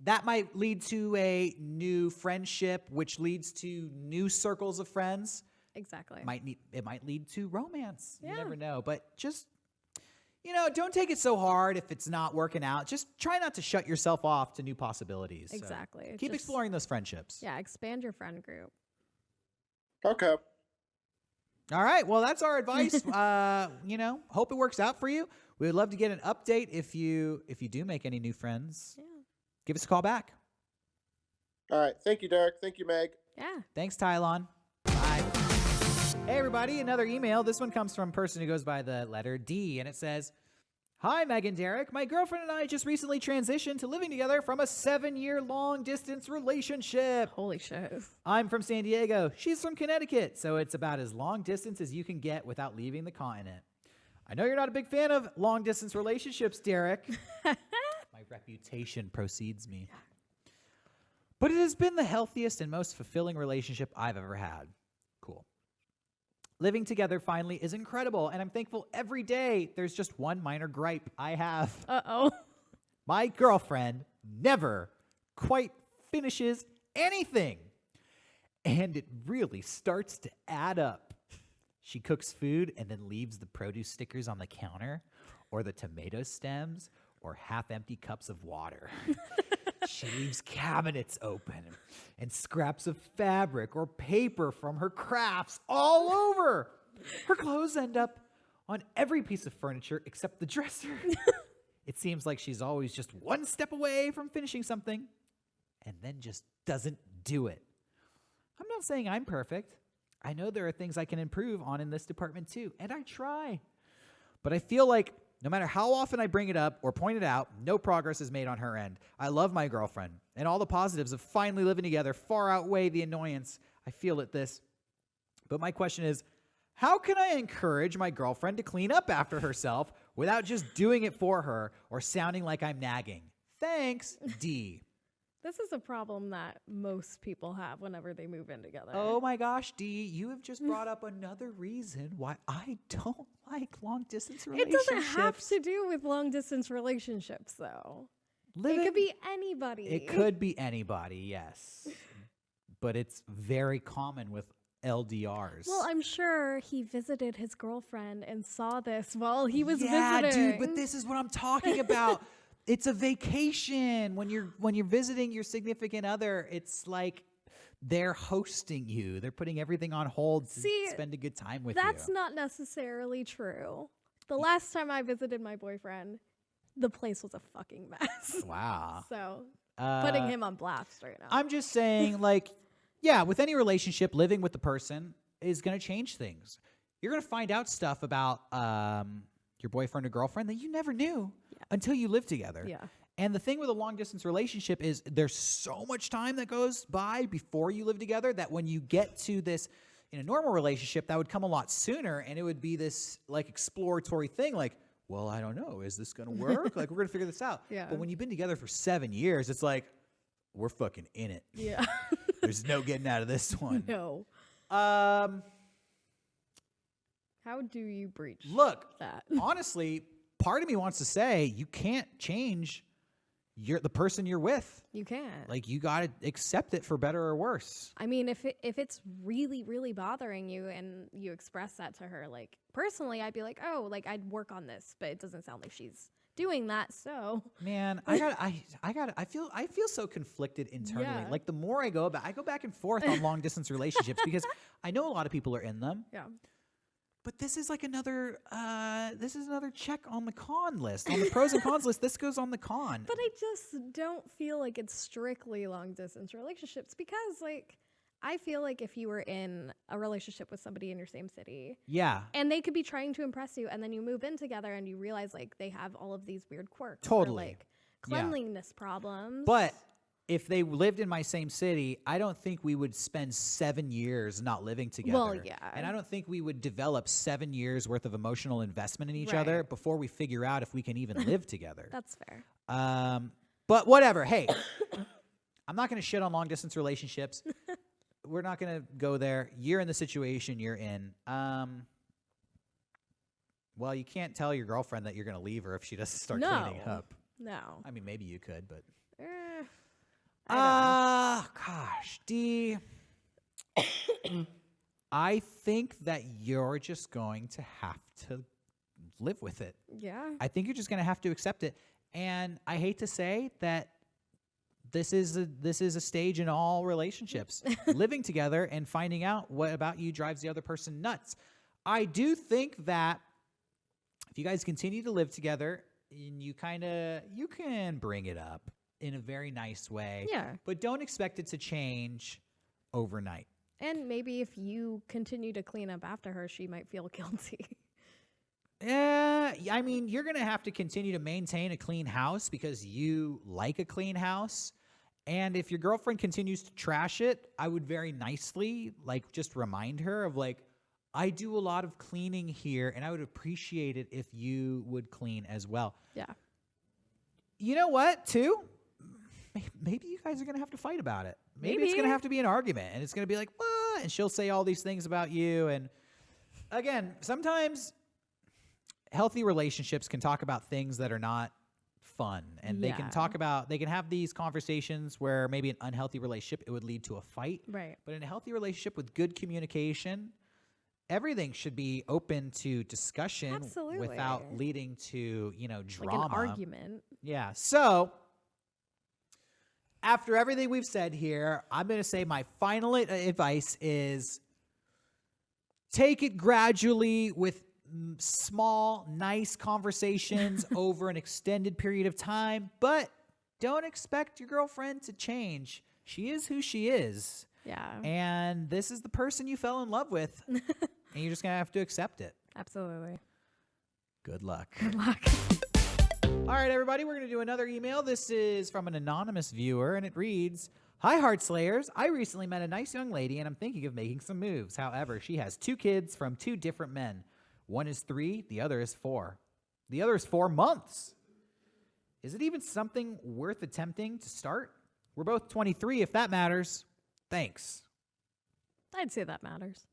That might lead to a new friendship, which leads to new circles of friends. Exactly. It might lead to romance. Yeah. You never know. But just, don't take it so hard if it's not working out. Just try not to shut yourself off to new possibilities. Exactly. So keep exploring those friendships. Yeah, expand your friend group. Okay. All right. Well, that's our advice. Hope it works out for you. We would love to get an update if you do make any new friends. Yeah. Give us a call back. All right. Thank you, Derrick. Thank you, Meg. Yeah. Thanks, Tylon. Bye. Hey, everybody. Another email. This one comes from a person who goes by the letter D, and it says, "Hi, Meg and Derrick. My girlfriend and I just recently transitioned to living together from a 7-year long-distance relationship. Holy shit. I'm from San Diego. She's from Connecticut, so it's about as long distance as you can get without leaving the continent. I know you're not a big fan of long-distance relationships, Derrick." My reputation precedes me. But it has been the healthiest and most fulfilling relationship I've ever had. Cool. Living together finally is incredible, and I'm thankful every day. There's just one minor gripe I have. Uh-oh. My girlfriend never quite finishes anything. And it really starts to add up. She cooks food and then leaves the produce stickers on the counter, or the tomato stems, or half-empty cups of water. She leaves cabinets open and scraps of fabric or paper from her crafts all over. Her clothes end up on every piece of furniture except the dresser. It seems like she's always just one step away from finishing something and then just doesn't do it. I'm not saying I'm perfect. I know there are things I can improve on in this department too, and I try. But I feel like no matter how often I bring it up or point it out, no progress is made on her end. I love my girlfriend, and all the positives of finally living together far outweigh the annoyance I feel at this. But my question is, how can I encourage my girlfriend to clean up after herself without just doing it for her or sounding like I'm nagging? Thanks, D. This is a problem that most people have whenever they move in together. Oh my gosh, D, you have just brought up another reason why I don't like long-distance It relationships. doesn't have to do with long-distance relationships, though. It could be anybody. It could be anybody, yes. But it's very common with LDRs. Well, I'm sure he visited his girlfriend and saw this while he was visiting. Yeah, dude, but this is what I'm talking about. It's a vacation. When you're visiting your significant other, it's like they're hosting you. They're putting everything on hold to spend a good time with you. That's not necessarily true. The last time I visited my boyfriend, the place was a fucking mess. Wow. So, putting him on blast right now. I'm just saying, like, yeah, with any relationship, living with the person is going to change things. You're going to find out stuff about your boyfriend or girlfriend that you never knew until you live together. Yeah. And the thing with a long-distance relationship is there's so much time that goes by before you live together that when you get to this, in a normal relationship, that would come a lot sooner, and it would be this, like, exploratory thing, like, well, I don't know, is this going to work? Like, we're going to figure this out. Yeah. But when you've been together for 7 years, it's like, we're fucking in it. Yeah. There's no getting out of this one. No. How do you breach that? Honestly, part of me wants to say you can't change the person you're with. You can't. Like, you got to accept it for better or worse. I mean, if it's really, really bothering you and you express that to her, like, personally, I'd be like, oh, like, I'd work on this, but it doesn't sound like she's doing that, so. Man, I feel so conflicted internally. Yeah. Like, the more I go back and forth on long distance relationships because I know a lot of people are in them. Yeah. But this is like another check on the con list. On the pros and cons list, this goes on the con. But I just don't feel like it's strictly long distance relationships because, like, I feel like if you were in a relationship with somebody in your same city, yeah, and they could be trying to impress you, and then you move in together and you realize, like, they have all of these weird quirks, totally, or, like, cleanliness problems. But if they lived in my same city, I don't think we would spend 7 years not living together. Well, yeah. And I don't think we would develop 7 years worth of emotional investment in each other before we figure out if we can even live together. That's fair. But whatever. Hey, I'm not going to shit on long distance relationships. We're not going to go there. You're in the situation you're in. Well, you can't tell your girlfriend that you're going to leave her if she doesn't start cleaning up. No. I mean, maybe you could, but. Gosh, D. I think that you're just going to have to live with it. Yeah. I think you're just going to have to accept it. And I hate to say that this is a stage in all relationships. Living together and finding out what about you drives the other person nuts. I do think that if you guys continue to live together and you can bring it up in a very nice way. Yeah. But don't expect it to change overnight. And maybe if you continue to clean up after her, she might feel guilty. I mean, you're going to have to continue to maintain a clean house because you like a clean house. And if your girlfriend continues to trash it, I would very nicely, like, just remind her of, like, I do a lot of cleaning here, and I would appreciate it if you would clean as well. Yeah. You know what, too? maybe you guys are going to have to fight about it. Maybe it's going to have to be an argument, and it's going to be like, what? And she'll say all these things about you. And again, sometimes healthy relationships can talk about things that are not fun, and they can have these conversations where maybe an unhealthy relationship, it would lead to a fight. Right. But in a healthy relationship with good communication, everything should be open to discussion. Absolutely. Without leading to, drama. Like an argument. Yeah. So after everything we've said here, I'm going to say my final advice is take it gradually with small, nice conversations over an extended period of time, but don't expect your girlfriend to change. She is who she is. Yeah. And this is the person you fell in love with. And you're just going to have to accept it. Absolutely. Good luck. Good luck. All right, everybody, we're going to do another email. This is from an anonymous viewer, and it reads, Hi, Heartslayers. I recently met a nice young lady, and I'm thinking of making some moves. However, she has 2 kids from 2 different men. One is 3, the other is 4. The other is 4 months. Is it even something worth attempting to start? We're both 23, if that matters. Thanks. I'd say that matters.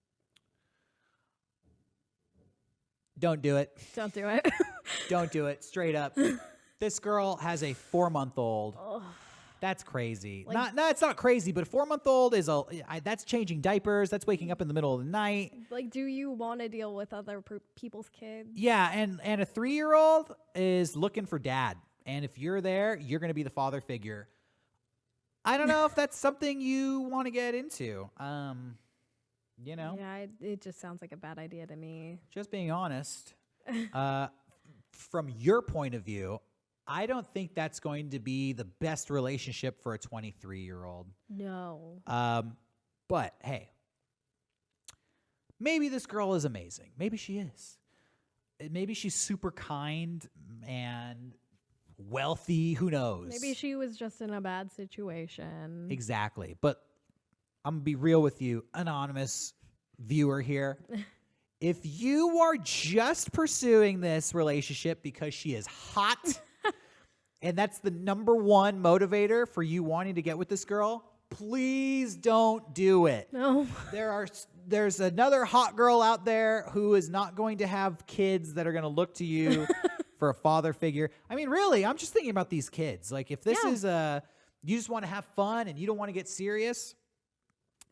Don't do it. Don't do it. Don't do it. Straight up. This girl has a 4-month-old. Oh. That's crazy. Like, it's not crazy, but a 4-month-old is that's changing diapers. That's waking up in the middle of the night. Like, do you want to deal with other people's kids? Yeah, and a 3-year-old is looking for dad. And if you're there, you're going to be the father figure. I don't know if that's something you want to get into. Yeah, it just sounds like a bad idea to me. Just being honest, from your point of view, I don't think that's going to be the best relationship for a 23-year-old. No. But hey, maybe this girl is amazing. Maybe she is. Maybe she's super kind and wealthy. Who knows? Maybe she was just in a bad situation. Exactly. But I'm going to be real with you, anonymous viewer here. If you are just pursuing this relationship because she is hot, and that's the number one motivator for you wanting to get with this girl, please don't do it. No. There's another hot girl out there who is not going to have kids that are going to look to you for a father figure. I mean, really, I'm just thinking about these kids. Like, if this is you just want to have fun and you don't want to get serious,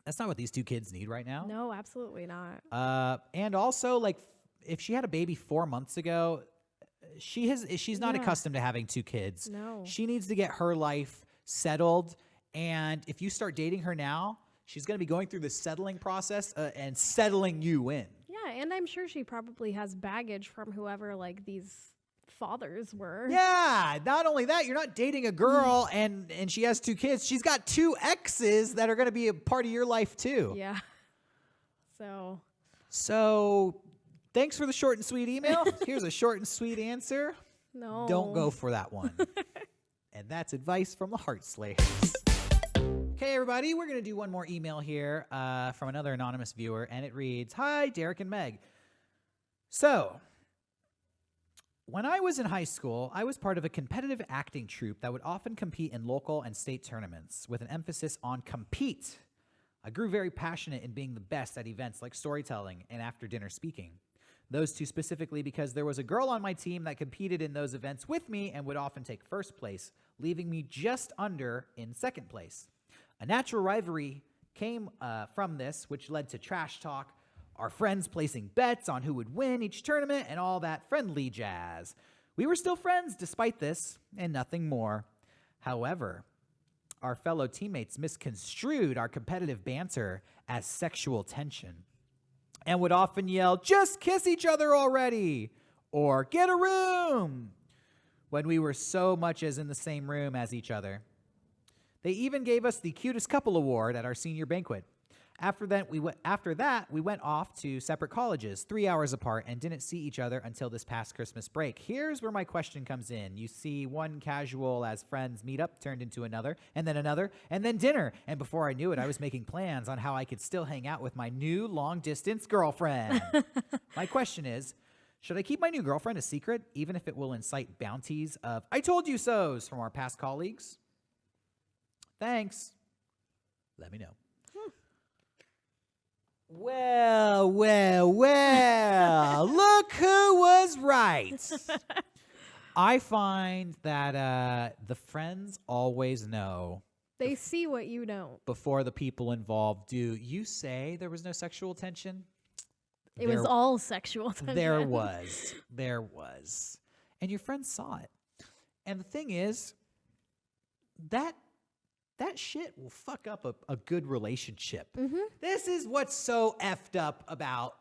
that's not what these 2 kids need right now. No, absolutely not. And also, like, if she had a baby 4 months ago, she's not accustomed to having 2 kids. No. She needs to get her life settled. And if you start dating her now, she's going to be going through the settling process and settling you in. Yeah, and I'm sure she probably has baggage from whoever, like, these fathers were. Yeah, not only that, you're not dating a girl and she has 2 kids. She's got 2 exes that are going to be a part of your life too. Yeah. So thanks for the short and sweet email. Here's a short and sweet answer. No. Don't go for that one. And that's advice from the Heartslayers. Okay, everybody, we're going to do one more email here from another anonymous viewer, and it reads, Hi, Derrick and Meg. So, when I was in high school, I was part of a competitive acting troupe that would often compete in local and state tournaments with an emphasis on compete. I grew very passionate in being the best at events like storytelling and after-dinner speaking. Those 2 specifically because there was a girl on my team that competed in those events with me and would often take first place, leaving me just under in second place. A natural rivalry came from this, which led to trash talk, our friends placing bets on who would win each tournament, and all that friendly jazz. We were still friends despite this, and nothing more. However, our fellow teammates misconstrued our competitive banter as sexual tension and would often yell, "Just kiss each other already," or "Get a room," when we were so much as in the same room as each other. They even gave us the cutest couple award at our senior banquet. After that, we went off to separate colleges, 3 hours apart, and didn't see each other until this past Christmas break. Here's where my question comes in. You see, one casual as friends meetup turned into another, and then dinner. And before I knew it, I was making plans on how I could still hang out with my new long-distance girlfriend. My question is, should I keep my new girlfriend a secret, even if it will incite bounties of "I told you so's" from our past colleagues? Thanks. Let me know. Well, look who was right. I find that the friends always know. They see what you don't. Before the people involved do. You say there was no sexual tension? It was all sexual tension. There was. And your friends saw it. And the thing is, that shit will fuck up a good relationship. Mm-hmm. This is what's so effed up about,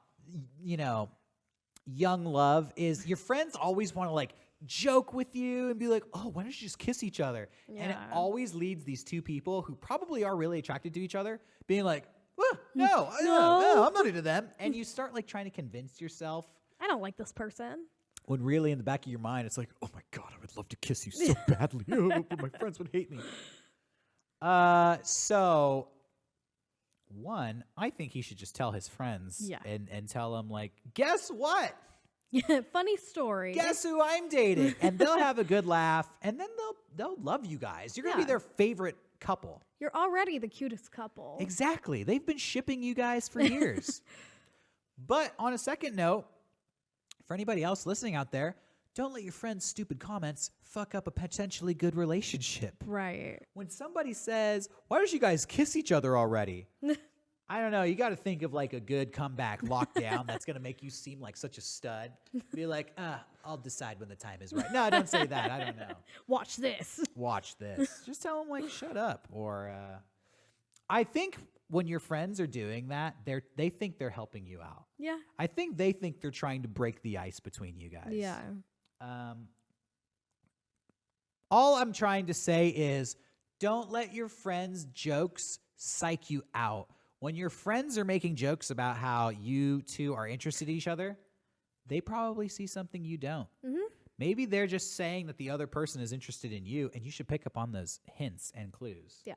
young love is your friends always want to like joke with you and be like, oh, why don't you just kiss each other? Yeah. And it always leads these two people who probably are really attracted to each other being like, well, no, I'm not into them. And you start like trying to convince yourself. I don't like this person. When really in the back of your mind, it's like, oh my God, I would love to kiss you so badly. Oh, but my friends would hate me. So one, I think he should just tell his friends and tell them like, guess what? Funny story. Guess who I'm dating? And they'll have a good laugh and then they'll love you guys. You're going to be their favorite couple. You're already the cutest couple. Exactly. They've been shipping you guys for years. But on a second note, for anybody else listening out there, don't let your friends' stupid comments fuck up a potentially good relationship. Right. When somebody says, why don't you guys kiss each other already? I don't know. You got to think of like a good comeback lockdown that's going to make you seem like such a stud. Be like, I'll decide when the time is right. No, don't say that. I don't know. Watch this. Just tell them like, shut up. Or I think when your friends are doing that, they think they're helping you out. Yeah. I think they think they're trying to break the ice between you guys. Yeah. All I'm trying to say is don't let your friends' jokes psych you out. When your friends are making jokes about how you two are interested in each other, they probably see something you don't. Mm-hmm. Maybe they're just saying that the other person is interested in you, and you should pick up on those hints and clues. Yeah.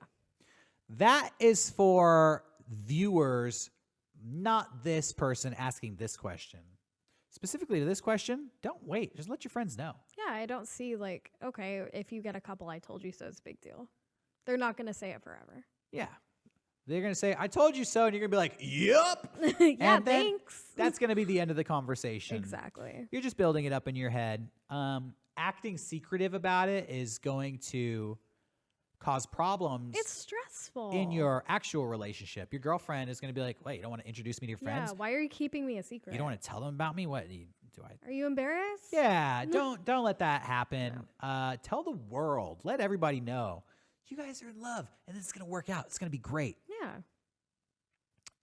That is for viewers, not this person asking this question. Specifically to this question, don't wait. Just let your friends know. Yeah, I don't see like, okay, if you get a couple, I told you so, it's a big deal. They're not going to say it forever. Yeah. They're going to say, I told you so, and you're going to be like, yup. Yeah, and then thanks. That's going to be the end of the conversation. Exactly. You're just building it up in your head. Acting secretive about it is going to cause problems. It's stressful. In your actual relationship. Your girlfriend is going to be like, wait, you don't want to introduce me to your friends? Yeah, why are you keeping me a secret? You don't want to tell them about me? What do I? Are you embarrassed? Yeah, don't let that happen. No. Tell the world. Let everybody know. You guys are in love, and it's going to work out. It's going to be great. Yeah.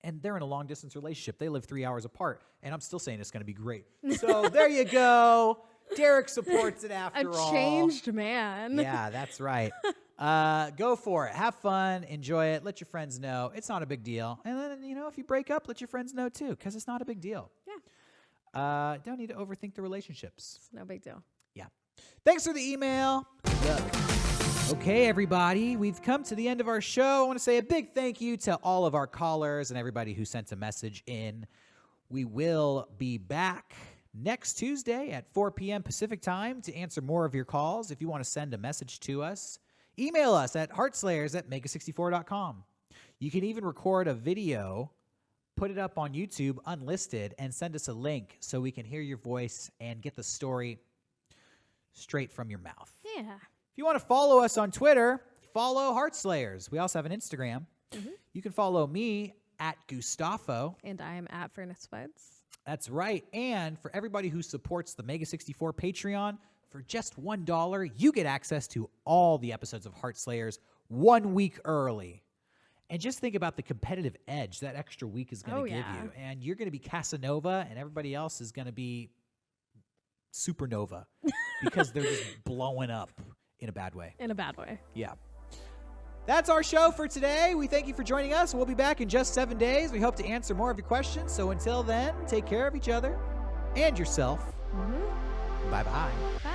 And they're in a long-distance relationship. They live 3 hours apart, and I'm still saying it's going to be great. So there you go. Derrick supports it after all. A changed man. Yeah, that's right. Go for it. Have fun. Enjoy it. Let your friends know. It's not a big deal. And then, if you break up, let your friends know, too, because it's not a big deal. Yeah. Don't need to overthink the relationships. It's no big deal. Yeah. Thanks for the email. Okay, everybody, we've come to the end of our show. I want to say a big thank you to all of our callers and everybody who sent a message in. We will be back next Tuesday at 4 p.m. Pacific time to answer more of your calls. If you want to send a message to us, email us at heartslayers@mega64.com. You can even record a video, put it up on YouTube unlisted, and send us a link so we can hear your voice and get the story straight from your mouth. Yeah. If you want to follow us on Twitter, follow Heartslayers. We also have an Instagram. Mm-hmm. You can follow me at Gustafo. And I am at Furnace Buds. That's right. And for everybody who supports the Mega 64 Patreon, for just $1, you get access to all the episodes of Heartslayers 1 week early. And just think about the competitive edge that extra week is going to give you. And you're going to be Casanova, and everybody else is going to be Supernova because they're just blowing up. In a bad way. In a bad way. Yeah. That's our show for today. We thank you for joining us. We'll be back in just 7 days. We hope to answer more of your questions. So until then, take care of each other and yourself. Mm-hmm. Bye-bye. Bye.